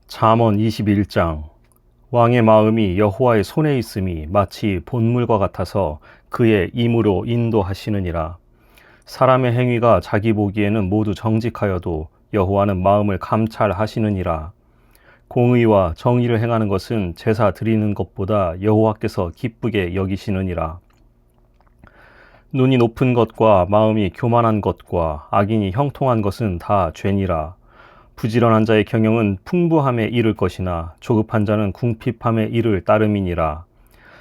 잠언 21장. 왕의 마음이 여호와의 손에 있음이 마치 본물과 같아서 그의 임으로 인도하시느니라. 사람의 행위가 자기 보기에는 모두 정직하여도 여호와는 마음을 감찰하시느니라. 공의와 정의를 행하는 것은 제사 드리는 것보다 여호와께서 기쁘게 여기시느니라. 눈이 높은 것과 마음이 교만한 것과 악인이 형통한 것은 다 죄니라. 부지런한 자의 경영은 풍부함에 이를 것이나 조급한 자는 궁핍함에 이를 따름이니라.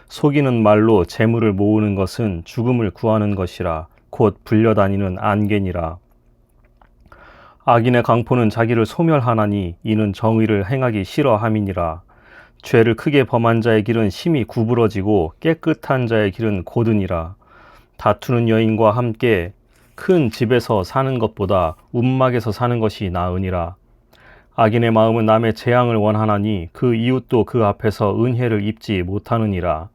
속이는 말로 재물을 모으는 것은 죽음을 구하는 것이라. 곧 불려다니는 안개니라. 악인의 강포는 자기를 소멸하나니 이는 정의를 행하기 싫어함이니라. 죄를 크게 범한 자의 길은 심히 구부러지고 깨끗한 자의 길은 고드니라. 다투는 여인과 함께 큰 집에서 사는 것보다 움막에서 사는 것이 나으니라. 악인의 마음은 남의 재앙을 원하나니 그 이웃도 그 앞에서 은혜를 입지 못하느니라.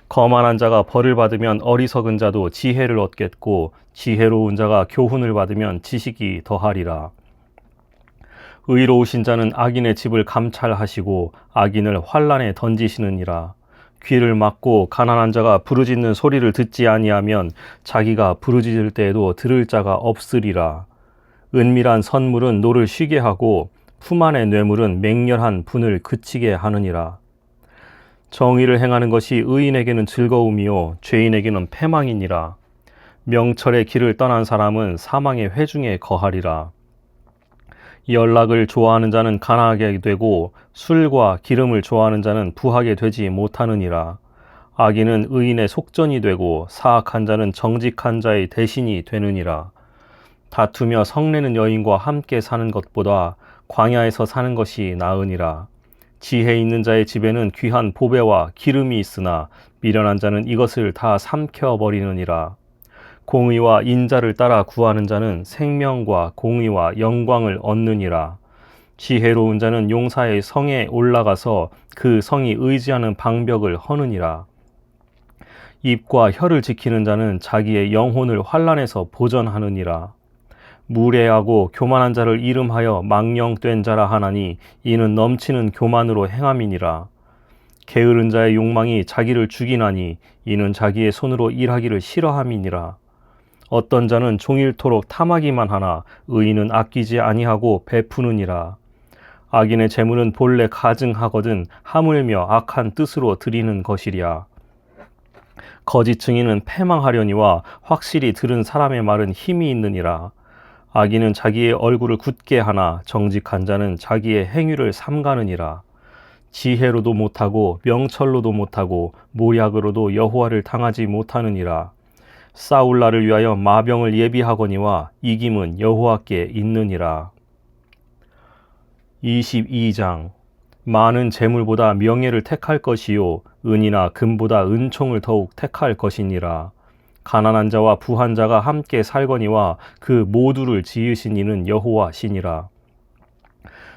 거만한 자가 벌을 받으면 어리석은 자도 지혜를 얻겠고 지혜로운 자가 교훈을 받으면 지식이 더하리라. 의로우신 자는 악인의 집을 감찰하시고 악인을 환란에 던지시느니라. 귀를 막고 가난한 자가 부르짖는 소리를 듣지 아니하면 자기가 부르짖을 때에도 들을 자가 없으리라. 은밀한 선물은 노를 쉬게 하고 품 안의 뇌물은 맹렬한 분을 그치게 하느니라. 정의를 행하는 것이 의인에게는 즐거움이요 죄인에게는 패망이니라. 명철의 길을 떠난 사람은 사망의 회중에 거하리라. 연락을 좋아하는 자는 가난하게 되고 술과 기름을 좋아하는 자는 부하게 되지 못하느니라. 악인은 의인의 속전이 되고 사악한 자는 정직한 자의 대신이 되느니라. 다투며 성내는 여인과 함께 사는 것보다 광야에서 사는 것이 나으니라. 지혜 있는 자의 집에는 귀한 보배와 기름이 있으나 미련한 자는 이것을 다 삼켜버리느니라. 공의와 인자를 따라 구하는 자는 생명과 공의와 영광을 얻느니라. 지혜로운 자는 용사의 성에 올라가서 그 성이 의지하는 방벽을 허느니라. 입과 혀를 지키는 자는 자기의 영혼을 환난에서 보전하느니라. 무례하고 교만한 자를 이름하여 망령된 자라 하나니 이는 넘치는 교만으로 행함이니라. 게으른 자의 욕망이 자기를 죽이나니 이는 자기의 손으로 일하기를 싫어함이니라. 어떤 자는 종일토록 탐하기만 하나 의인은 아끼지 아니하고 베푸느니라. 악인의 재물은 본래 가증하거든 하물며 악한 뜻으로 드리는 것이랴. 거짓 증인은 패망하려니와 확실히 들은 사람의 말은 힘이 있느니라. 악인은 자기의 얼굴을 굳게 하나 정직한 자는 자기의 행위를 삼가느니라. 지혜로도 못하고 명철로도 못하고 모략으로도 여호와를 당하지 못하느니라. 싸울 날을 위하여 마병을 예비하거니와 이김은 여호와께 있느니라. 22장. 많은 재물보다 명예를 택할 것이요 은이나 금보다 은총을 더욱 택할 것이니라. 가난한 자와 부한 자가 함께 살거니와 그 모두를 지으신 이는 여호와시니라.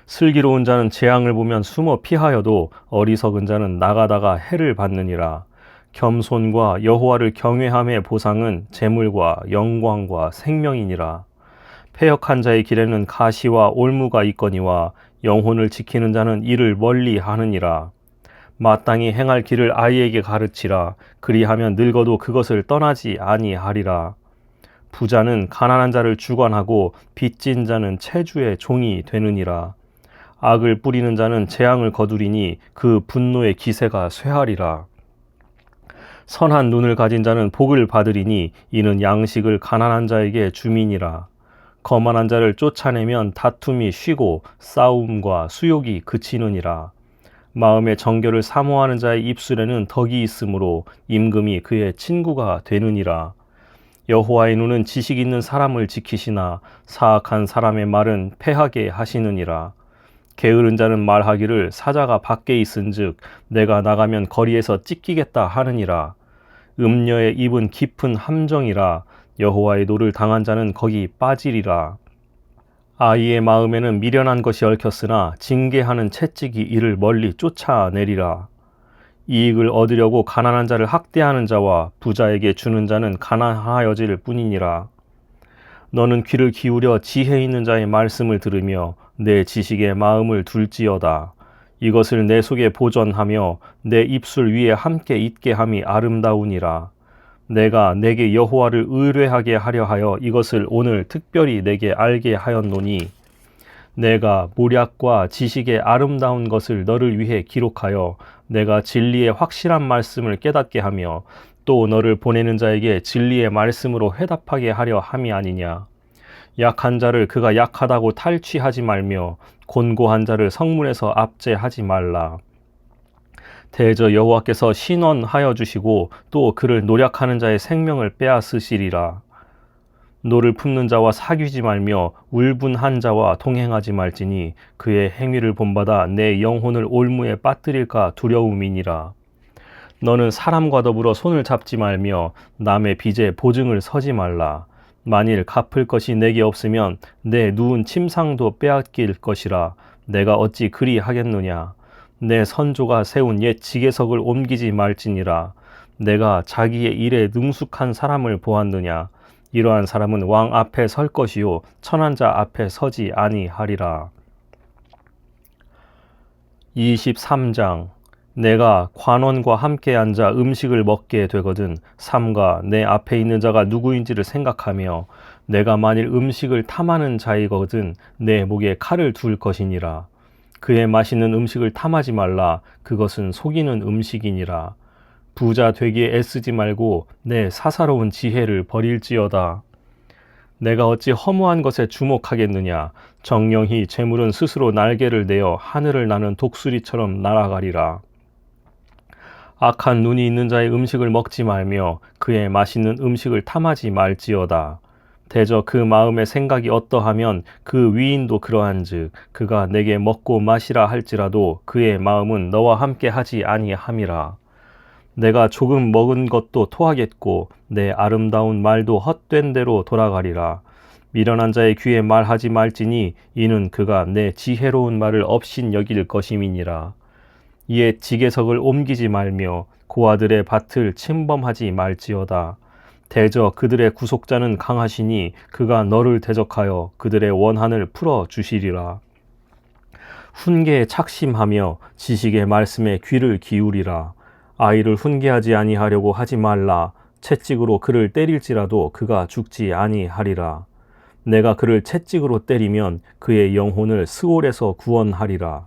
슬기로운 자는 재앙을 보면 숨어 피하여도 어리석은 자는 나가다가 해를 받느니라. 겸손과 여호와를 경외함의 보상은 재물과 영광과 생명이니라. 패역한 자의 길에는 가시와 올무가 있거니와 영혼을 지키는 자는 이를 멀리 하느니라. 마땅히 행할 길을 아이에게 가르치라. 그리하면 늙어도 그것을 떠나지 아니하리라. 부자는 가난한 자를 주관하고 빚진 자는 채주의 종이 되느니라. 악을 뿌리는 자는 재앙을 거두리니 그 분노의 기세가 쇠하리라. 선한 눈을 가진 자는 복을 받으리니 이는 양식을 가난한 자에게 주민이라. 거만한 자를 쫓아내면 다툼이 쉬고 싸움과 수욕이 그치느니라. 마음의 정결을 사모하는 자의 입술에는 덕이 있으므로 임금이 그의 친구가 되느니라. 여호와의 눈은 지식 있는 사람을 지키시나 사악한 사람의 말은 패하게 하시느니라. 게으른 자는 말하기를 사자가 밖에 있은즉 내가 나가면 거리에서 찢기겠다 하느니라. 음녀의 입은 깊은 함정이라. 여호와의 노를 당한 자는 거기 빠지리라. 아이의 마음에는 미련한 것이 얽혔으나 징계하는 채찍이 이를 멀리 쫓아내리라. 이익을 얻으려고 가난한 자를 학대하는 자와 부자에게 주는 자는 가난하여질 뿐이니라. 너는 귀를 기울여 지혜 있는 자의 말씀을 들으며 내 지식에 마음을 둘지어다. 이것을 내 속에 보존하며 내 입술 위에 함께 있게 함이 아름다우니라. 내가 내게 여호와를 의뢰하게 하려 하여 이것을 오늘 특별히 내게 알게 하였노니 내가 모략과 지식의 아름다운 것을 너를 위해 기록하여 내가 진리의 확실한 말씀을 깨닫게 하며 또 너를 보내는 자에게 진리의 말씀으로 회답하게 하려 함이 아니냐. 약한 자를 그가 약하다고 탈취하지 말며 곤고한 자를 성문에서 압제하지 말라. 대저 여호와께서 신원하여 주시고 또 그를 노략하는 자의 생명을 빼앗으시리라. 노를 품는 자와 사귀지 말며 울분한 자와 동행하지 말지니 그의 행위를 본받아 내 영혼을 올무에 빠뜨릴까 두려움이니라. 너는 사람과 더불어 손을 잡지 말며 남의 빚에 보증을 서지 말라. 만일 갚을 것이 내게 없으면 내 누운 침상도 빼앗길 것이라. 내가 어찌 그리 하겠느냐. 내 선조가 세운 옛 지계석을 옮기지 말지니라. 내가 자기의 일에 능숙한 사람을 보았느냐. 이러한 사람은 왕 앞에 설 것이요 천한 자 앞에 서지 아니하리라. 23장. 내가 관원과 함께 앉아 음식을 먹게 되거든 삼가 내 앞에 있는 자가 누구인지를 생각하며 내가 만일 음식을 탐하는 자이거든 내 목에 칼을 둘 것이니라. 그의 맛있는 음식을 탐하지 말라. 그것은 속이는 음식이니라. 부자 되기에 애쓰지 말고 내 사사로운 지혜를 버릴지어다. 내가 어찌 허무한 것에 주목하겠느냐. 정령히 재물은 스스로 날개를 내어 하늘을 나는 독수리처럼 날아가리라. 악한 눈이 있는 자의 음식을 먹지 말며 그의 맛있는 음식을 탐하지 말지어다. 대저 그 마음의 생각이 어떠하면 그 위인도 그러한즉 그가 내게 먹고 마시라 할지라도 그의 마음은 너와 함께 하지 아니함이라. 내가 조금 먹은 것도 토하겠고 내 아름다운 말도 헛된 대로 돌아가리라. 미련한 자의 귀에 말하지 말지니 이는 그가 내 지혜로운 말을 업신 여길 것임이니라. 이에 지계석을 옮기지 말며 고아들의 밭을 침범하지 말지어다. 대저 그들의 구속자는 강하시니 그가 너를 대적하여 그들의 원한을 풀어 주시리라. 훈계에 착심하며 지식의 말씀에 귀를 기울이라. 아이를 훈계하지 아니하려고 하지 말라. 채찍으로 그를 때릴지라도 그가 죽지 아니하리라. 내가 그를 채찍으로 때리면 그의 영혼을 스올에서 구원하리라.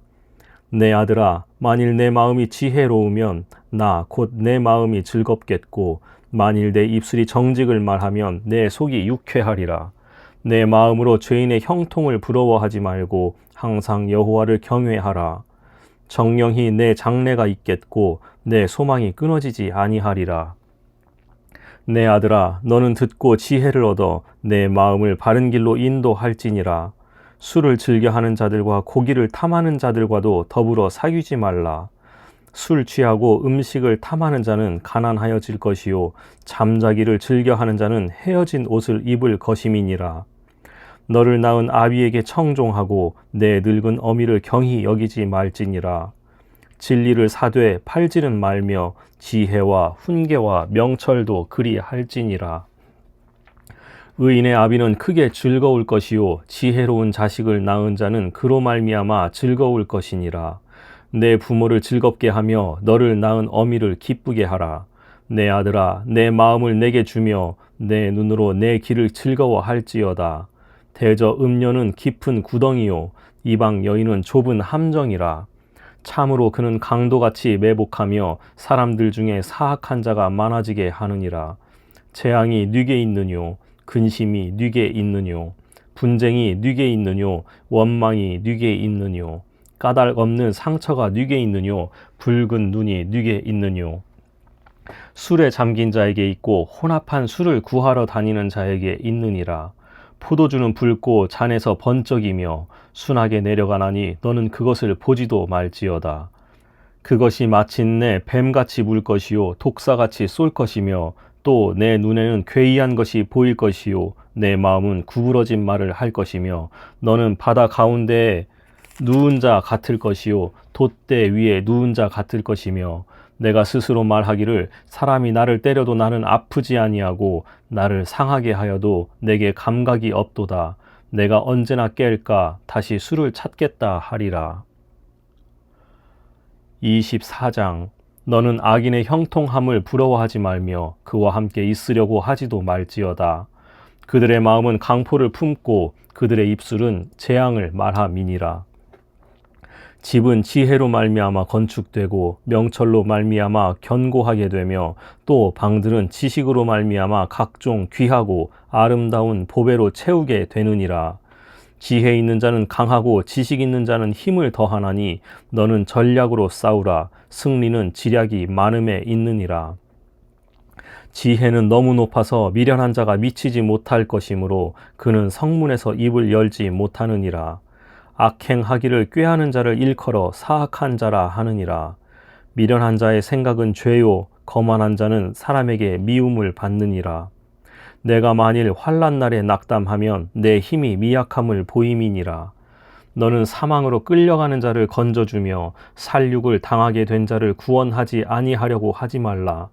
내 아들아, 만일 내 마음이 지혜로우면 나 곧 내 마음이 즐겁겠고 만일 내 입술이 정직을 말하면 내 속이 유쾌하리라. 내 마음으로 죄인의 형통을 부러워하지 말고 항상 여호와를 경외하라. 정령히 내 장래가 있겠고 내 소망이 끊어지지 아니하리라. 내 아들아, 너는 듣고 지혜를 얻어 내 마음을 바른 길로 인도할지니라. 술을 즐겨하는 자들과 고기를 탐하는 자들과도 더불어 사귀지 말라. 술 취하고 음식을 탐하는 자는 가난하여질 것이요 잠자기를 즐겨하는 자는 헤어진 옷을 입을 것임이니라. 너를 낳은 아비에게 청종하고 내 늙은 어미를 경히 여기지 말지니라. 진리를 사되 팔지는 말며 지혜와 훈계와 명철도 그리 할지니라. 의인의 아비는 크게 즐거울 것이요 지혜로운 자식을 낳은 자는 그로 말미암아 즐거울 것이니라. 내 부모를 즐겁게 하며 너를 낳은 어미를 기쁘게 하라. 내 아들아, 내 마음을 내게 주며 내 눈으로 내 길을 즐거워할지어다. 대저 음녀는 깊은 구덩이요 이방 여인은 좁은 함정이라. 참으로 그는 강도같이 매복하며 사람들 중에 사악한 자가 많아지게 하느니라. 재앙이 뉘게 있느뇨 근심이 뉘게 있느뇨 분쟁이 뉘게 있느뇨 원망이 뉘게 있느뇨 까닭 없는 상처가 뉘게 있느뇨 붉은 눈이 뉘게 있느뇨. 술에 잠긴 자에게 있고 혼합한 술을 구하러 다니는 자에게 있느니라. 포도주는 붉고 잔에서 번쩍이며 순하게 내려가나니 너는 그것을 보지도 말지어다. 그것이 마침내 뱀같이 물 것이요 독사같이 쏠 것이며 또 내 눈에는 괴이한 것이 보일 것이요 내 마음은 구부러진 말을 할 것이며 너는 바다 가운데에 누운 자 같을 것이요 돛대 위에 누운 자 같을 것이며 내가 스스로 말하기를 사람이 나를 때려도 나는 아프지 아니하고 나를 상하게 하여도 내게 감각이 없도다. 내가 언제나 깰까 다시 수를 찾겠다 하리라. 24장. 너는 악인의 형통함을 부러워하지 말며 그와 함께 있으려고 하지도 말지어다. 그들의 마음은 강포를 품고 그들의 입술은 재앙을 말함이니라. 집은 지혜로 말미암아 건축되고 명철로 말미암아 견고하게 되며 또 방들은 지식으로 말미암아 각종 귀하고 아름다운 보배로 채우게 되느니라. 지혜 있는 자는 강하고 지식 있는 자는 힘을 더하나니 너는 전략으로 싸우라. 승리는 지략이 많음에 있느니라. 지혜는 너무 높아서 미련한 자가 미치지 못할 것이므로 그는 성문에서 입을 열지 못하느니라. 악행하기를 꾀하는 자를 일컬어 사악한 자라 하느니라. 미련한 자의 생각은 죄요 거만한 자는 사람에게 미움을 받느니라. 내가 만일 환난 날에 낙담하면 내 힘이 미약함을 보임이니라. 너는 사망으로 끌려가는 자를 건져주며 살육을 당하게 된 자를 구원하지 아니하려고 하지 말라.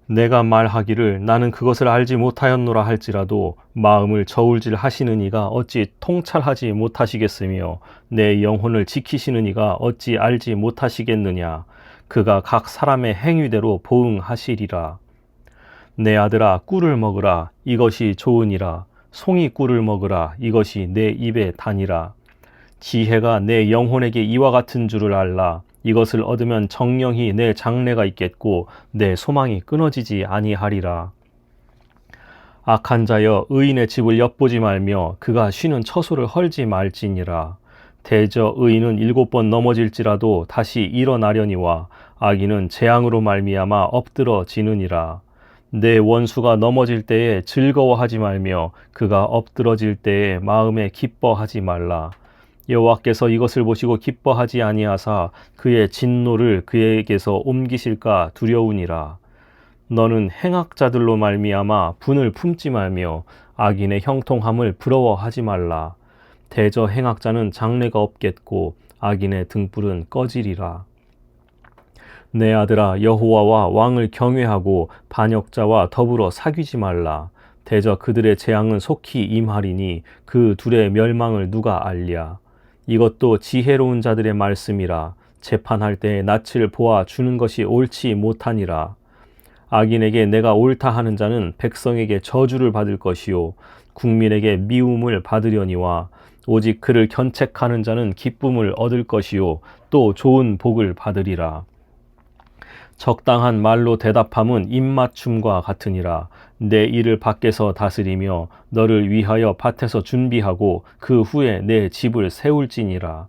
내가 말하기를 나는 그것을 알지 못하였노라 할지라도 마음을 저울질 하시는 이가 어찌 통찰하지 못하시겠으며 내 영혼을 지키시는 이가 어찌 알지 못하시겠느냐. 그가 각 사람의 행위대로 보응하시리라. 내 아들아 꿀을 먹으라. 이것이 좋으니라. 송이 꿀을 먹으라. 이것이 내 입에 다니라. 지혜가 내 영혼에게 이와 같은 줄을 알라. 이것을 얻으면 정령히 내 장래가 있겠고 내 소망이 끊어지지 아니하리라. 악한 자여 의인의 집을 엿보지 말며 그가 쉬는 처소를 헐지 말지니라. 대저 의인은 7번 넘어질지라도 다시 일어나려니와 악인은 재앙으로 말미암아 엎드러지느니라. 내 원수가 넘어질 때에 즐거워하지 말며 그가 엎드러질 때에 마음에 기뻐하지 말라. 여호와께서 이것을 보시고 기뻐하지 아니하사 그의 진노를 그에게서 옮기실까 두려우니라. 너는 행악자들로 말미암아 분을 품지 말며 악인의 형통함을 부러워하지 말라. 대저 행악자는 장래가 없겠고 악인의 등불은 꺼지리라. 내 아들아 여호와와 왕을 경외하고 반역자와 더불어 사귀지 말라. 대저 그들의 재앙은 속히 임하리니 그 둘의 멸망을 누가 알랴. 이것도 지혜로운 자들의 말씀이라. 재판할 때에 낯을 보아 주는 것이 옳지 못하니라. 악인에게 내가 옳다 하는 자는 백성에게 저주를 받을 것이요 국민에게 미움을 받으려니와 오직 그를 견책하는 자는 기쁨을 얻을 것이요 또 좋은 복을 받으리라. 적당한 말로 대답함은 입맞춤과 같으니라. 내 일을 밖에서 다스리며 너를 위하여 밭에서 준비하고 그 후에 내 집을 세울지니라.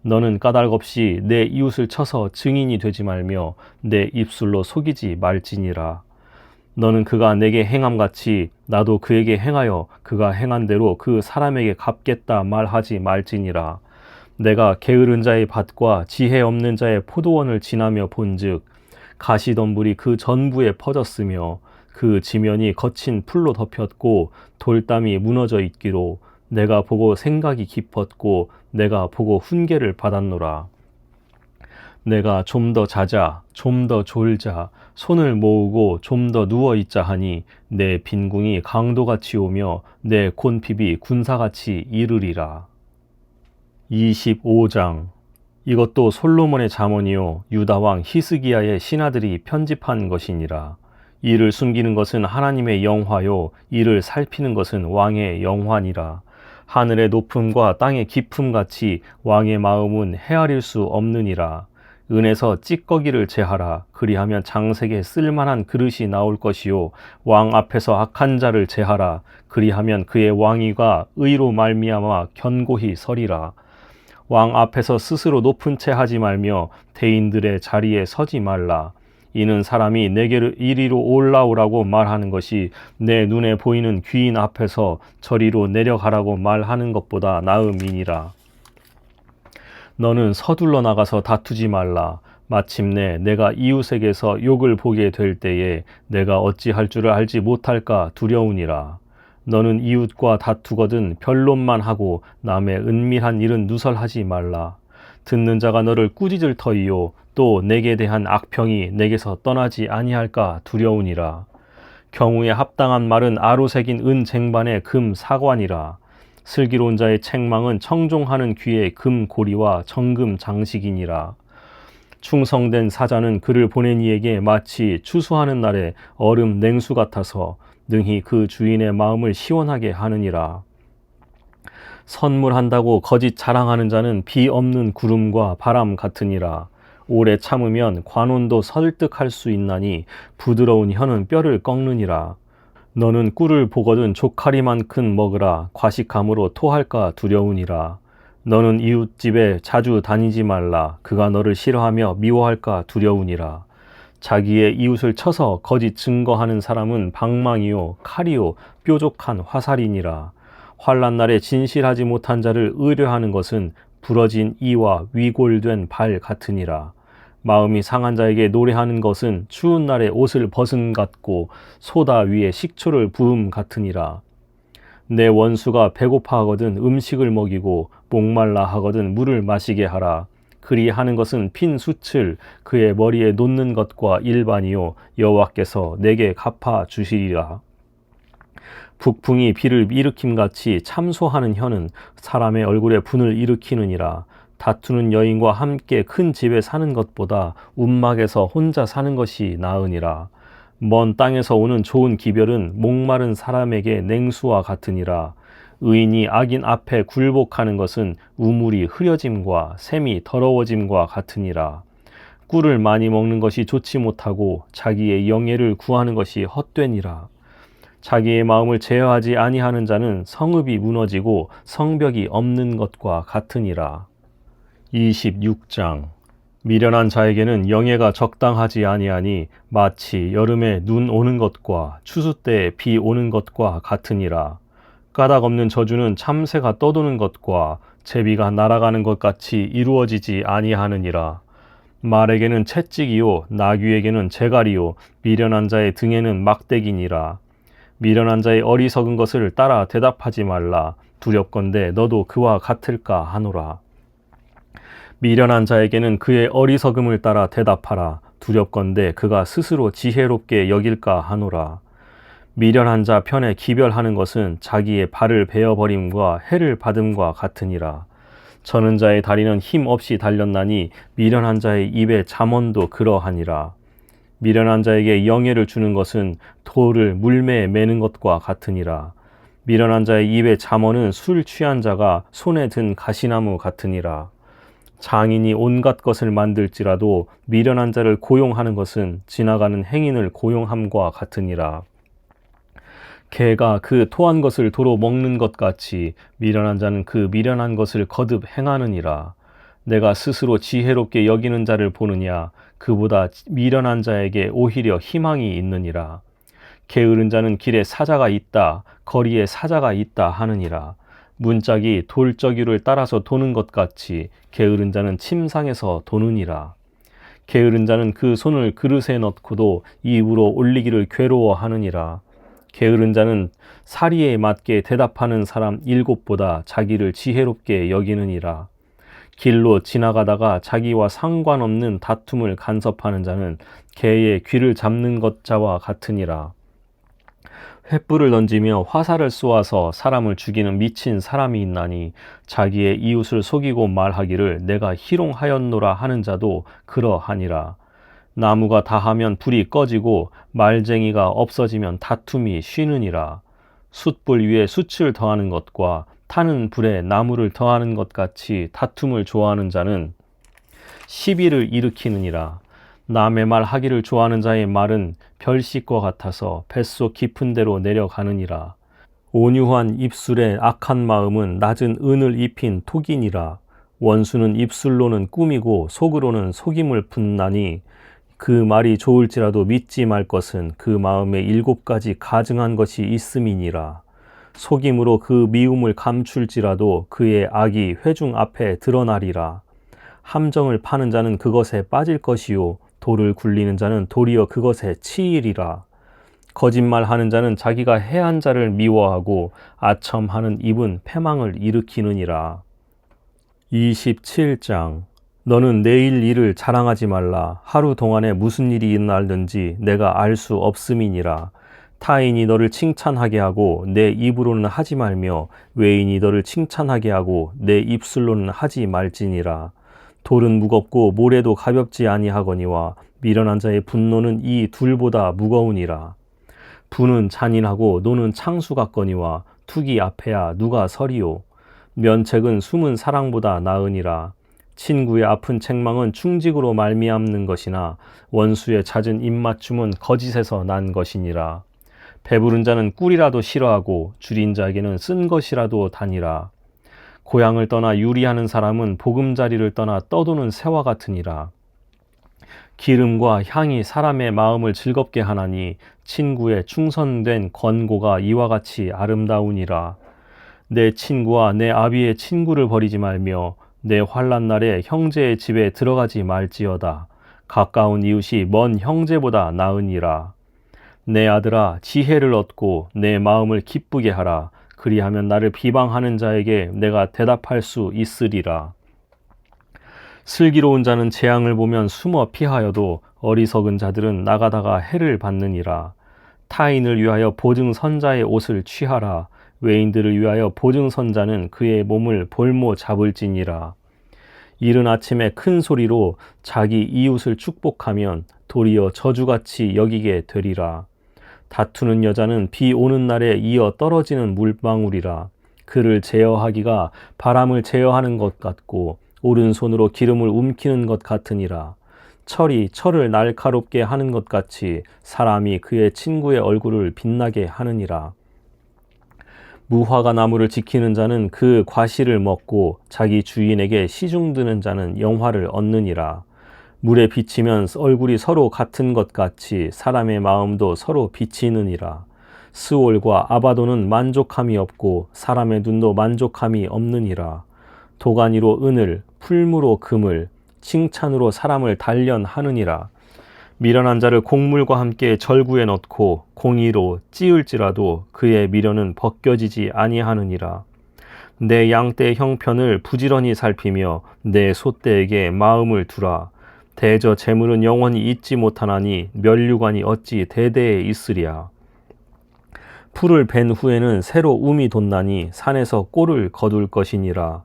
너는 까닭없이 내 이웃을 쳐서 증인이 되지 말며 내 입술로 속이지 말지니라. 너는 그가 내게 행함같이 나도 그에게 행하여 그가 행한 대로 그 사람에게 갚겠다 말하지 말지니라. 내가 게으른 자의 밭과 지혜 없는 자의 포도원을 지나며 본즉 가시덤불이 그 전부에 퍼졌으며 그 지면이 거친 풀로 덮였고 돌담이 무너져 있기로 내가 보고 생각이 깊었고 내가 보고 훈계를 받았노라. 내가 좀 더 자자 좀 더 졸자 손을 모으고 좀 더 누워있자 하니 내 빈궁이 강도같이 오며 내 곤핍이 군사같이 이르리라. 25장. 이것도 솔로몬의 잠언이요 유다왕 히스기야의 신하들이 편집한 것이니라. 이를 숨기는 것은 하나님의 영화요 이를 살피는 것은 왕의 영화니라. 하늘의 높음과 땅의 깊음 같이 왕의 마음은 헤아릴 수 없느니라. 은에서 찌꺼기를 제하라. 그리하면 장색에 쓸만한 그릇이 나올 것이요 왕 앞에서 악한 자를 제하라. 그리하면 그의 왕위가 의로 말미암아 견고히 서리라. 왕 앞에서 스스로 높은 채 하지 말며 대인들의 자리에 서지 말라. 이는 사람이 내게로 이리로 올라오라고 말하는 것이 내 눈에 보이는 귀인 앞에서 저리로 내려가라고 말하는 것보다 나음이니라. 너는 서둘러 나가서 다투지 말라. 마침내 내가 이웃에게서 욕을 보게 될 때에 내가 어찌할 줄을 알지 못할까 두려우니라. 너는 이웃과 다투거든 변론만 하고 남의 은밀한 일은 누설하지 말라. 듣는 자가 너를 꾸짖을 터이요 또 내게 대한 악평이 내게서 떠나지 아니할까 두려우니라. 경우에 합당한 말은 아로 새긴 은 쟁반의 금 사관이라. 슬기로운 자의 책망은 청종하는 귀의 금고리와 정금 장식이니라. 충성된 사자는 그를 보낸 이에게 마치 추수하는 날의 얼음 냉수 같아서 능히 그 주인의 마음을 시원하게 하느니라. 선물한다고 거짓 자랑하는 자는 비 없는 구름과 바람 같으니라. 오래 참으면 관원도 설득할 수 있나니 부드러운 혀는 뼈를 꺾느니라. 너는 꿀을 보거든 조카리만큼 먹으라. 과식함으로 토할까 두려우니라. 너는 이웃집에 자주 다니지 말라. 그가 너를 싫어하며 미워할까 두려우니라. 자기의 이웃을 쳐서 거짓 증거하는 사람은 방망이요 칼이요 뾰족한 화살이니라. 환난 날에 진실하지 못한 자를 의뢰하는 것은 부러진 이와 위골된 발 같으니라. 마음이 상한 자에게 노래하는 것은 추운 날에 옷을 벗은 같고 소다 위에 식초를 부음 같으니라. 내 원수가 배고파 하거든 음식을 먹이고 목말라 하거든 물을 마시게 하라. 그리 하는 것은 핀 숯을 그의 머리에 놓는 것과 일반이요 여호와께서 내게 갚아 주시리라. 북풍이 비를 일으킴같이 참소하는 혀는 사람의 얼굴에 분을 일으키느니라. 다투는 여인과 함께 큰 집에 사는 것보다 움막에서 혼자 사는 것이 나으니라. 먼 땅에서 오는 좋은 기별은 목마른 사람에게 냉수와 같으니라. 의인이 악인 앞에 굴복하는 것은 우물이 흐려짐과 샘이 더러워짐과 같으니라. 꿀을 많이 먹는 것이 좋지 못하고 자기의 영예를 구하는 것이 헛되니라. 자기의 마음을 제어하지 아니하는 자는 성읍이 무너지고 성벽이 없는 것과 같으니라. 26장. 미련한 자에게는 영예가 적당하지 아니하니 마치 여름에 눈 오는 것과 추수 때에 비 오는 것과 같으니라. 까닭 없는 저주는 참새가 떠도는 것과 제비가 날아가는 것 같이 이루어지지 아니하느니라. 말에게는 채찍이요 나귀에게는 재갈이요 미련한 자의 등에는 막대기니라. 미련한 자의 어리석은 것을 따라 대답하지 말라. 두렵건대 너도 그와 같을까 하노라. 미련한 자에게는 그의 어리석음을 따라 대답하라. 두렵건대 그가 스스로 지혜롭게 여길까 하노라. 미련한 자 편에 기별하는 것은 자기의 발을 베어버림과 해를 받음과 같으니라. 저는 자의 다리는 힘 없이 달렸나니 미련한 자의 입에 잠언도 그러하니라. 미련한 자에게 영예를 주는 것은 돌을 물매에 매는 것과 같으니라. 미련한 자의 입에 잠언은 술 취한 자가 손에 든 가시나무 같으니라. 장인이 온갖 것을 만들지라도 미련한 자를 고용하는 것은 지나가는 행인을 고용함과 같으니라. 개가 그 토한 것을 도로 먹는 것 같이 미련한 자는 그 미련한 것을 거듭 행하느니라. 내가 스스로 지혜롭게 여기는 자를 보느냐. 그보다 미련한 자에게 오히려 희망이 있느니라. 게으른 자는 길에 사자가 있다, 거리에 사자가 있다 하느니라. 문짝이 돌저귀를 따라서 도는 것 같이 게으른 자는 침상에서 도느니라. 게으른 자는 그 손을 그릇에 넣고도 입으로 올리기를 괴로워하느니라. 게으른 자는 사리에 맞게 대답하는 사람 7보다 자기를 지혜롭게 여기느니라. 길로 지나가다가 자기와 상관없는 다툼을 간섭하는 자는 개의 귀를 잡는 것자와 같으니라. 횃불을 던지며 화살을 쏘아서 사람을 죽이는 미친 사람이 있나니 자기의 이웃을 속이고 말하기를 내가 희롱하였노라 하는 자도 그러하니라. 나무가 다하면 불이 꺼지고 말쟁이가 없어지면 다툼이 쉬느니라. 숯불 위에 숯을 더하는 것과 타는 불에 나무를 더하는 것 같이 다툼을 좋아하는 자는 시비를 일으키느니라. 남의 말 하기를 좋아하는 자의 말은 별식과 같아서 뱃속 깊은 데로 내려가느니라. 온유한 입술에 악한 마음은 낮은 은을 입힌 톡이니라. 원수는 입술로는 꾸미고 속으로는 속임을 푼나니 그 말이 좋을지라도 믿지 말 것은 그 마음에 7가지 가증한 것이 있음이니라. 속임으로 그 미움을 감출지라도 그의 악이 회중 앞에 드러나리라. 함정을 파는 자는 그것에 빠질 것이요 돌을 굴리는 자는 도리어 그것에 치이리라. 거짓말하는 자는 자기가 해한 자를 미워하고 아첨하는 입은 패망을 일으키느니라. 27장. 너는 내일 일을 자랑하지 말라. 하루 동안에 무슨 일이 일어날는지 내가 알 수 없음이니라. 타인이 너를 칭찬하게 하고 내 입으로는 하지 말며 외인이 너를 칭찬하게 하고 내 입술로는 하지 말지니라. 돌은 무겁고 모래도 가볍지 아니하거니와 미련한 자의 분노는 이 둘보다 무거우니라. 부는 잔인하고 노는 창수 같거니와 투기 앞에야 누가 서리요. 면책은 숨은 사랑보다 나으니라. 친구의 아픈 책망은 충직으로 말미암는 것이나 원수의 잦은 입맞춤은 거짓에서 난 것이니라. 배부른 자는 꿀이라도 싫어하고 줄인 자에게는 쓴 것이라도 다니라. 고향을 떠나 유리하는 사람은 보금자리를 떠나 떠도는 새와 같으니라. 기름과 향이 사람의 마음을 즐겁게 하나니 친구의 충성된 권고가 이와 같이 아름다우니라. 내 친구와 내 아비의 친구를 버리지 말며 내 환난 날에 형제의 집에 들어가지 말지어다. 가까운 이웃이 먼 형제보다 나으니라. 내 아들아, 지혜를 얻고 내 마음을 기쁘게 하라. 그리하면 나를 비방하는 자에게 내가 대답할 수 있으리라. 슬기로운 자는 재앙을 보면 숨어 피하여도 어리석은 자들은 나가다가 해를 받느니라. 타인을 위하여 보증선자의 옷을 취하라. 외인들을 위하여 보증선자는 그의 몸을 볼모 잡을지니라. 이른 아침에 큰 소리로 자기 이웃을 축복하면 도리어 저주같이 여기게 되리라. 다투는 여자는 비 오는 날에 이어 떨어지는 물방울이라. 그를 제어하기가 바람을 제어하는 것 같고 오른손으로 기름을 움키는 것 같으니라. 철이 철을 날카롭게 하는 것 같이 사람이 그의 친구의 얼굴을 빛나게 하느니라. 무화과 나무를 지키는 자는 그 과실을 먹고 자기 주인에게 시중드는 자는 영화를 얻느니라. 물에 비치면 얼굴이 서로 같은 것 같이 사람의 마음도 서로 비치느니라. 스올과 아바도는 만족함이 없고 사람의 눈도 만족함이 없느니라. 도가니로 은을, 풀무로 금을, 칭찬으로 사람을 단련하느니라. 미련한 자를 곡물과 함께 절구에 넣고 공의로 찌을지라도 그의 미련은 벗겨지지 아니하느니라. 내 양떼의 형편을 부지런히 살피며 내 소떼에게 마음을 두라. 대저 재물은 영원히 잊지 못하나니 면류관이 어찌 대대에 있으랴. 풀을 벤 후에는 새로 움이 돋나니 산에서 꼴을 거둘 것이니라.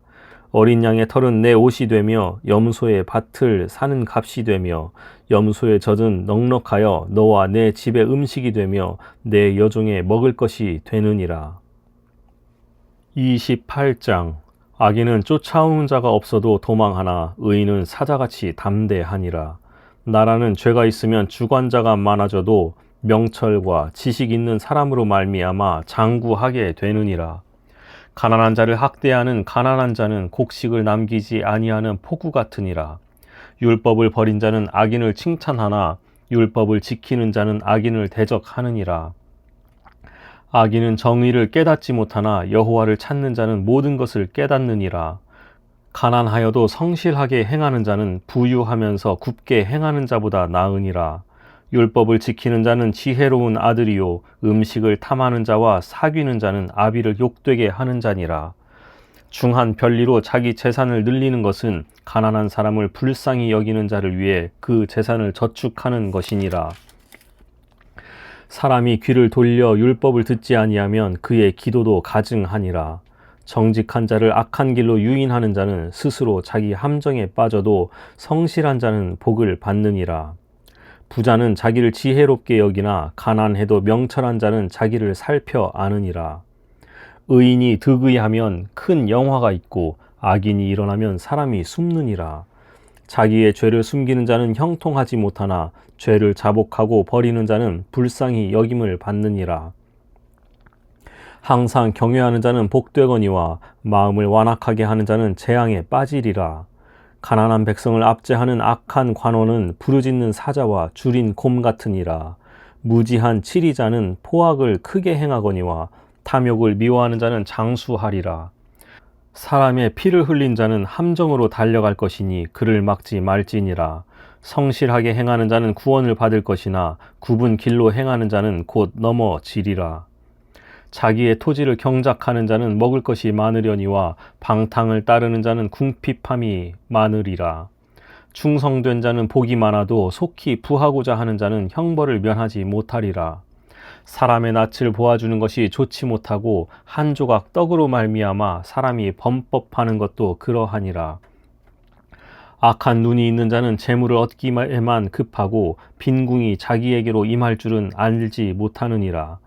어린 양의 털은 내 옷이 되며 염소의 밭을 사는 값이 되며 염소의 젖은 넉넉하여 너와 내 집의 음식이 되며 내 여종의 먹을 것이 되느니라. 28장. 악인은 쫓아오는 자가 없어도 도망하나 의인은 사자같이 담대하니라. 나라는 죄가 있으면 주관자가 많아져도 명철과 지식 있는 사람으로 말미암아 장구하게 되느니라. 가난한 자를 학대하는 가난한 자는 곡식을 남기지 아니하는 폭우 같으니라. 율법을 버린 자는 악인을 칭찬하나 율법을 지키는 자는 악인을 대적하느니라. 악인은 정의를 깨닫지 못하나 여호와를 찾는 자는 모든 것을 깨닫느니라. 가난하여도 성실하게 행하는 자는 부유하면서 굽게 행하는 자보다 나으니라. 율법을 지키는 자는 지혜로운 아들이요 음식을 탐하는 자와 사귀는 자는 아비를 욕되게 하는 자니라. 중한 별리로 자기 재산을 늘리는 것은 가난한 사람을 불쌍히 여기는 자를 위해 그 재산을 저축하는 것이니라. 사람이 귀를 돌려 율법을 듣지 아니하면 그의 기도도 가증하니라. 정직한 자를 악한 길로 유인하는 자는 스스로 자기 함정에 빠져도 성실한 자는 복을 받느니라. 부자는 자기를 지혜롭게 여기나 가난해도 명철한 자는 자기를 살펴 아느니라. 의인이 득의하면 큰 영화가 있고 악인이 일어나면 사람이 숨느니라. 자기의 죄를 숨기는 자는 형통하지 못하나 죄를 자복하고 버리는 자는 불쌍히 여김을 받느니라. 항상 경외하는 자는 복되거니와 마음을 완악하게 하는 자는 재앙에 빠지리라. 가난한 백성을 압제하는 악한 관원은 부르짖는 사자와 줄인 곰 같으니라. 무지한 치리자는 포악을 크게 행하거니와 탐욕을 미워하는 자는 장수하리라. 사람의 피를 흘린 자는 함정으로 달려갈 것이니 그를 막지 말지니라. 성실하게 행하는 자는 구원을 받을 것이나 굽은 길로 행하는 자는 곧 넘어지리라. 자기의 토지를 경작하는 자는 먹을 것이 많으려니와 방탕을 따르는 자는 궁핍함이 많으리라. 충성된 자는 복이 많아도 속히 부하고자 하는 자는 형벌을 면하지 못하리라. 사람의 낯을 보아주는 것이 좋지 못하고 한 조각 떡으로 말미암아 사람이 범법하는 것도 그러하니라. 악한 눈이 있는 자는 재물을 얻기에만 급하고 빈궁이 자기에게로 임할 줄은 알지 못하느니라.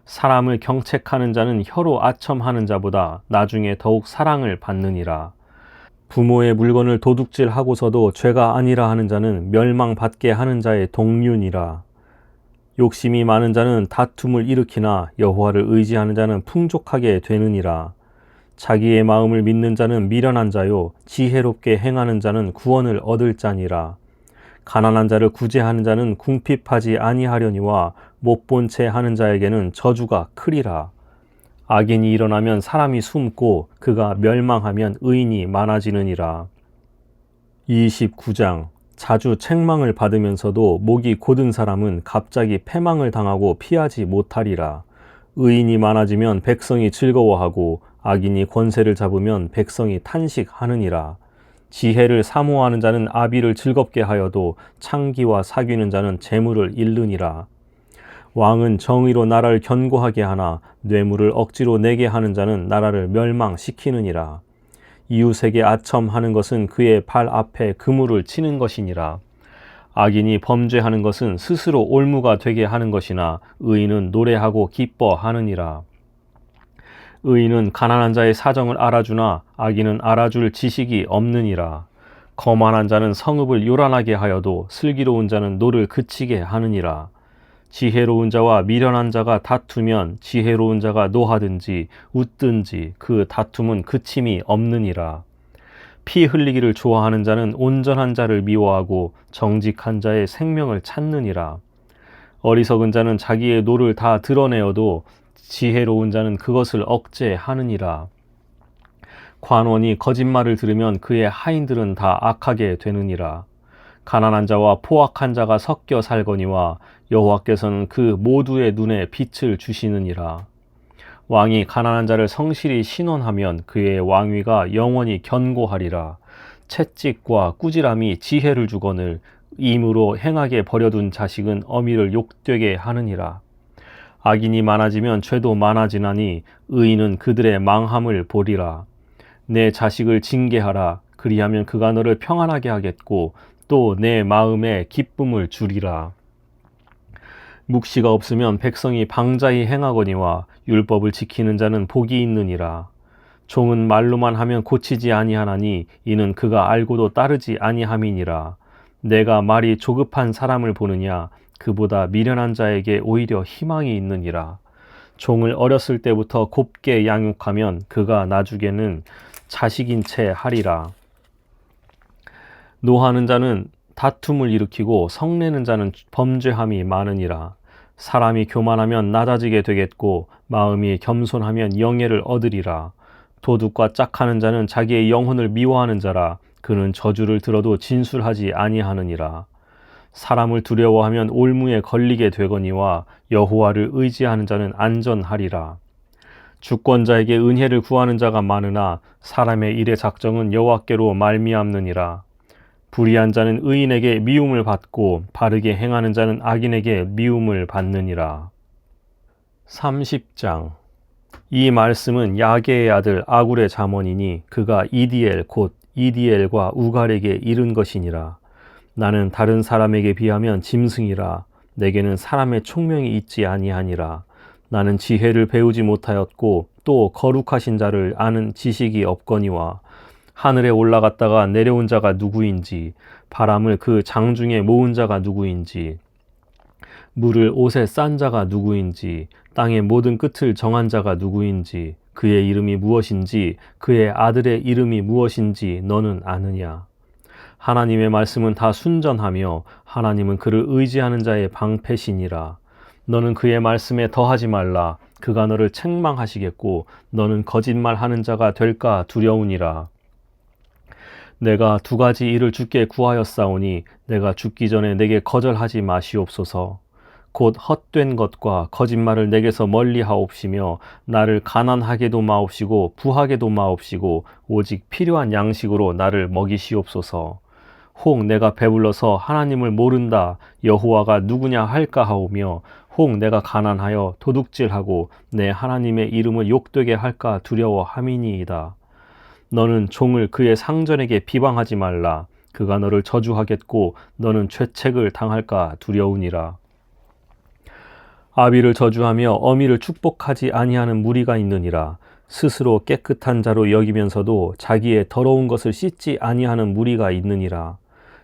사람을 경책하는 자는 혀로 아첨하는 자보다 나중에 더욱 사랑을 받느니라. 부모의 물건을 도둑질하고서도 죄가 아니라 하는 자는 멸망받게 하는 자의 동류니라. 욕심이 많은 자는 다툼을 일으키나 여호와를 의지하는 자는 풍족하게 되느니라. 자기의 마음을 믿는 자는 미련한 자요 지혜롭게 행하는 자는 구원을 얻을 자니라. 가난한 자를 구제하는 자는 궁핍하지 아니하려니와 못본 채 하는 자에게는 저주가 크리라. 악인이 일어나면 사람이 숨고 그가 멸망하면 의인이 많아지느니라. 29장. 자주 책망을 받으면서도 목이 곧은 사람은 갑자기 패망을 당하고 피하지 못하리라. 의인이 많아지면 백성이 즐거워하고 악인이 권세를 잡으면 백성이 탄식하느니라. 지혜를 사모하는 자는 아비를 즐겁게 하여도 창기와 사귀는 자는 재물을 잃느니라. 왕은 정의로 나라를 견고하게 하나 뇌물을 억지로 내게 하는 자는 나라를 멸망시키느니라. 이웃에게 아첨하는 것은 그의 발 앞에 그물을 치는 것이니라. 악인이 범죄하는 것은 스스로 올무가 되게 하는 것이나 의인은 노래하고 기뻐하느니라. 의인은 가난한 자의 사정을 알아주나 악인은 알아줄 지식이 없느니라. 거만한 자는 성읍을 요란하게 하여도 슬기로운 자는 노를 그치게 하느니라. 지혜로운 자와 미련한 자가 다투면 지혜로운 자가 노하든지 웃든지 그 다툼은 그침이 없느니라. 피 흘리기를 좋아하는 자는 온전한 자를 미워하고 정직한 자의 생명을 찾느니라. 어리석은 자는 자기의 노를 다 드러내어도 지혜로운 자는 그것을 억제하느니라. 관원이 거짓말을 들으면 그의 하인들은 다 악하게 되느니라. 가난한 자와 포악한 자가 섞여 살거니와 여호와께서는 그 모두의 눈에 빛을 주시느니라. 왕이 가난한 자를 성실히 신원하면 그의 왕위가 영원히 견고하리라. 채찍과 꾸지람이 지혜를 주거늘 임으로 행하게 버려둔 자식은 어미를 욕되게 하느니라. 악인이 많아지면 죄도 많아지나니 의인은 그들의 망함을 보리라. 내 자식을 징계하라. 그리하면 그가 너를 평안하게 하겠고 또 내 마음에 기쁨을 주리라. 묵시가 없으면 백성이 방자히 행하거니와 율법을 지키는 자는 복이 있느니라. 종은 말로만 하면 고치지 아니하나니 이는 그가 알고도 따르지 아니함이니라. 내가 말이 조급한 사람을 보느냐 그보다 미련한 자에게 오히려 희망이 있느니라. 종을 어렸을 때부터 곱게 양육하면 그가 나중에는 자식인 채 하리라. 노하는 자는 다툼을 일으키고 성내는 자는 범죄함이 많으니라. 사람이 교만하면 낮아지게 되겠고 마음이 겸손하면 영예를 얻으리라. 도둑과 짝하는 자는 자기의 영혼을 미워하는 자라. 그는 저주를 들어도 진술하지 아니하느니라. 사람을 두려워하면 올무에 걸리게 되거니와 여호와를 의지하는 자는 안전하리라. 주권자에게 은혜를 구하는 자가 많으나 사람의 일의 작정은 여호와께로 말미암느니라. 불의한 자는 의인에게 미움을 받고 바르게 행하는 자는 악인에게 미움을 받느니라. 30장. 이 말씀은 야게의 아들 아굴의 잠언이니 그가 이디엘 곧 이디엘과 우갈에게 이른 것이니라. 나는 다른 사람에게 비하면 짐승이라. 내게는 사람의 총명이 있지 아니하니라. 나는 지혜를 배우지 못하였고 또 거룩하신 자를 아는 지식이 없거니와 하늘에 올라갔다가 내려온 자가 누구인지 바람을 그 장중에 모은 자가 누구인지 물을 옷에 싼 자가 누구인지 땅의 모든 끝을 정한 자가 누구인지 그의 이름이 무엇인지 그의 아들의 이름이 무엇인지 너는 아느냐. 하나님의 말씀은 다 순전하며 하나님은 그를 의지하는 자의 방패시니라. 너는 그의 말씀에 더하지 말라. 그가 너를 책망하시겠고 너는 거짓말하는 자가 될까 두려우니라. 내가 두 가지 일을 주께 구하였사오니 내가 죽기 전에 내게 거절하지 마시옵소서. 곧 헛된 것과 거짓말을 내게서 멀리 하옵시며 나를 가난하게도 마옵시고 부하게도 마옵시고 오직 필요한 양식으로 나를 먹이시옵소서. 혹 내가 배불러서 하나님을 모른다 여호와가 누구냐 할까 하오며 혹 내가 가난하여 도둑질하고 내 하나님의 이름을 욕되게 할까 두려워함이니이다. 너는 종을 그의 상전에게 비방하지 말라. 그가 너를 저주하겠고 너는 죄책을 당할까 두려우니라. 아비를 저주하며 어미를 축복하지 아니하는 무리가 있느니라. 스스로 깨끗한 자로 여기면서도 자기의 더러운 것을 씻지 아니하는 무리가 있느니라.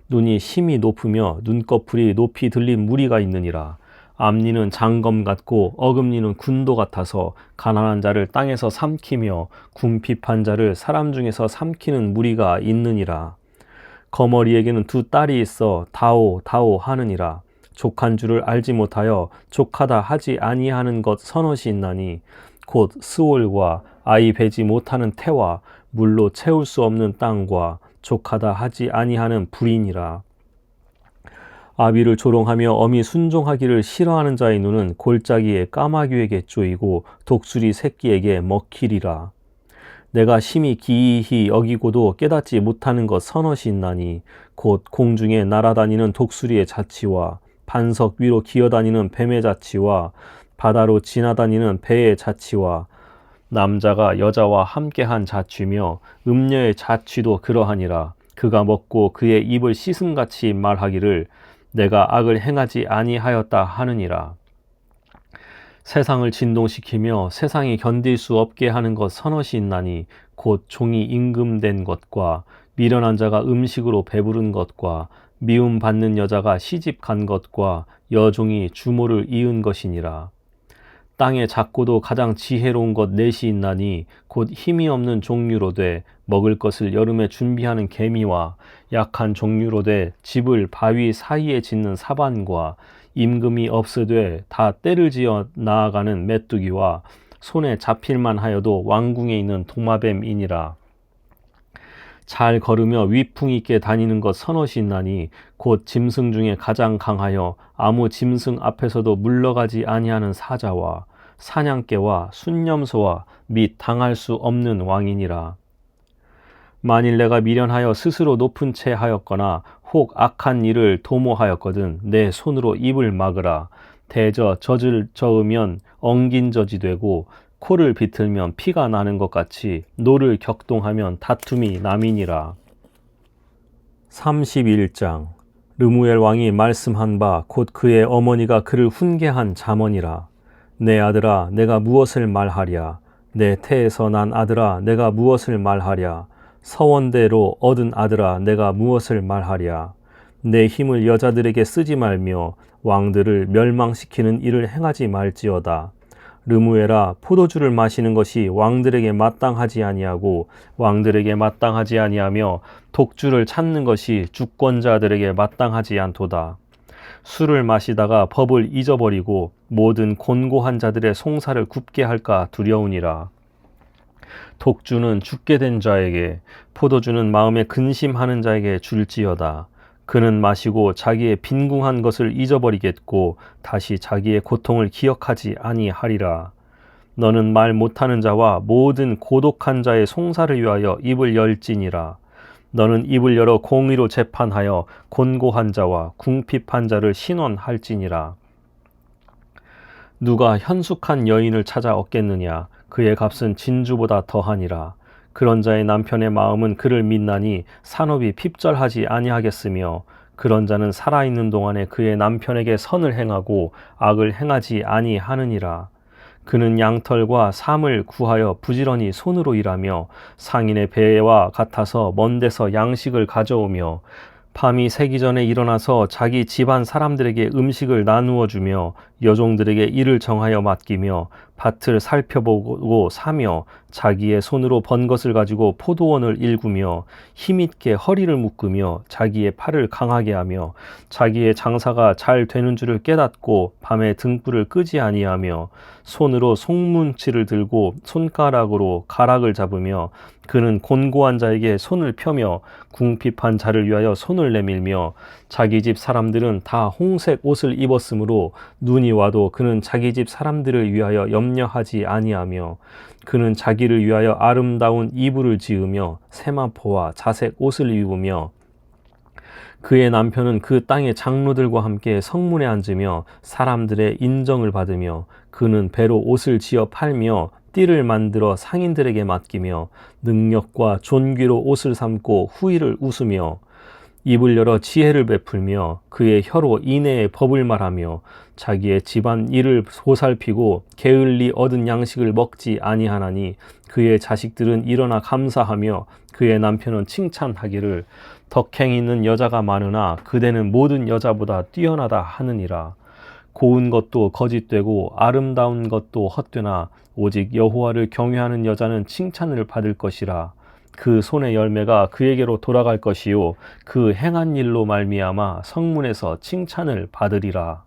눈이 심히 높으며 눈꺼풀이 높이 들린 무리가 있느니라. 앞니는 장검 같고 어금니는 군도 같아서 가난한 자를 땅에서 삼키며 궁핍한 자를 사람 중에서 삼키는 무리가 있느니라. 거머리에게는 두 딸이 있어 다오 다오 하느니라. 족한 줄을 알지 못하여 족하다 하지 아니하는 것 서너시 있나니 곧 스올과 아이 베지 못하는 태와 물로 채울 수 없는 땅과 족하다 하지 아니하는 불이니라. 아비를 조롱하며 어미 순종하기를 싫어하는 자의 눈은 골짜기에 까마귀에게 쪼이고 독수리 새끼에게 먹히리라. 내가 심히 기이히 여기고도 깨닫지 못하는 것 서너시 있나니 곧 공중에 날아다니는 독수리의 자치와 반석 위로 기어다니는 뱀의 자치와 바다로 지나다니는 배의 자치와 남자가 여자와 함께한 자취며 음녀의 자취도 그러하니라. 그가 먹고 그의 입을 씻음같이 말하기를 내가 악을 행하지 아니하였다 하느니라. 세상을 진동시키며 세상이 견딜 수 없게 하는 것 서너시 있나니 곧 종이 임금된 것과 미련한 자가 음식으로 배부른 것과 미움 받는 여자가 시집 간 것과 여종이 주모를 이은 것이니라. 땅의 작고도 가장 지혜로운 것 넷이 있나니 곧 힘이 없는 종류로 돼 먹을 것을 여름에 준비하는 개미와 약한 종류로 돼 집을 바위 사이에 짓는 사반과 임금이 없으되 다 때를 지어 나아가는 메뚜기와 손에 잡힐만 하여도 왕궁에 있는 도마뱀이니라. 잘 걸으며 위풍 있게 다니는 것 서너시 있나니 곧 짐승 중에 가장 강하여 아무 짐승 앞에서도 물러가지 아니하는 사자와 사냥개와 순념소와 및 당할 수 없는 왕이니라. 만일 내가 미련하여 스스로 높은 채 하였거나 혹 악한 일을 도모하였거든 내 손으로 입을 막으라. 대저 젖을 저으면 엉긴 젖이 되고 코를 비틀면 피가 나는 것 같이 노를 격동하면 다툼이 남이니라. 31장 르무엘 왕이 말씀한 바 곧 그의 어머니가 그를 훈계한 잠언이라. 내 아들아 내가 무엇을 말하랴. 내 태에서 난 아들아 내가 무엇을 말하랴. 서원대로 얻은 아들아 내가 무엇을 말하랴. 내 힘을 여자들에게 쓰지 말며 왕들을 멸망시키는 일을 행하지 말지어다. 르무엘아 포도주를 마시는 것이 왕들에게 마땅하지 아니하고 왕들에게 마땅하지 아니하며 독주를 찾는 것이 주권자들에게 마땅하지 않도다. 술을 마시다가 법을 잊어버리고 모든 곤고한 자들의 송사를 굽게 할까 두려우니라. 독주는 죽게 된 자에게 포도주는 마음에 근심하는 자에게 줄지어다. 그는 마시고 자기의 빈궁한 것을 잊어버리겠고 다시 자기의 고통을 기억하지 아니하리라. 너는 말 못하는 자와 모든 고독한 자의 송사를 위하여 입을 열지니라. 너는 입을 열어 공의로 재판하여 곤고한 자와 궁핍한 자를 신원할지니라. 누가 현숙한 여인을 찾아 얻겠느냐. 그의 값은 진주보다 더하니라. 그런 자의 남편의 마음은 그를 믿나니 산업이 핍절하지 아니하겠으며 그런 자는 살아있는 동안에 그의 남편에게 선을 행하고 악을 행하지 아니하느니라. 그는 양털과 삶을 구하여 부지런히 손으로 일하며 상인의 배와 같아서 먼 데서 양식을 가져오며 밤이 새기 전에 일어나서 자기 집안 사람들에게 음식을 나누어 주며 여종들에게 일을 정하여 맡기며 밭을 살펴보고 사며 자기의 손으로 번 것을 가지고 포도원을 일구며 힘있게 허리를 묶으며 자기의 팔을 강하게 하며 자기의 장사가 잘 되는 줄을 깨닫고 밤에 등불을 끄지 아니하며 손으로 송문치를 들고 손가락으로 가락을 잡으며 그는 곤고한 자에게 손을 펴며 궁핍한 자를 위하여 손을 내밀며 자기 집 사람들은 다 홍색 옷을 입었으므로 눈이 와도 그는 자기 집 사람들을 위하여 염려하지 아니하며 그는 자기를 위하여 아름다운 이불을 지으며 세마포와 자색 옷을 입으며 그의 남편은 그 땅의 장로들과 함께 성문에 앉으며 사람들의 인정을 받으며 그는 배로 옷을 지어 팔며 띠를 만들어 상인들에게 맡기며 능력과 존귀로 옷을 삼고 후일을 웃으며 입을 열어 지혜를 베풀며 그의 혀로 인애의 법을 말하며 자기의 집안 일을 보살피고 게을리 얻은 양식을 먹지 아니하나니 그의 자식들은 일어나 감사하며 그의 남편은 칭찬하기를 덕행 있는 여자가 많으나 그대는 모든 여자보다 뛰어나다 하느니라. 고운 것도 거짓되고 아름다운 것도 헛되나 오직 여호와를 경외하는 여자는 칭찬을 받을 것이라. 그 손의 열매가 그에게로 돌아갈 것이요 그 행한 일로 말미암아 성문에서 칭찬을 받으리라.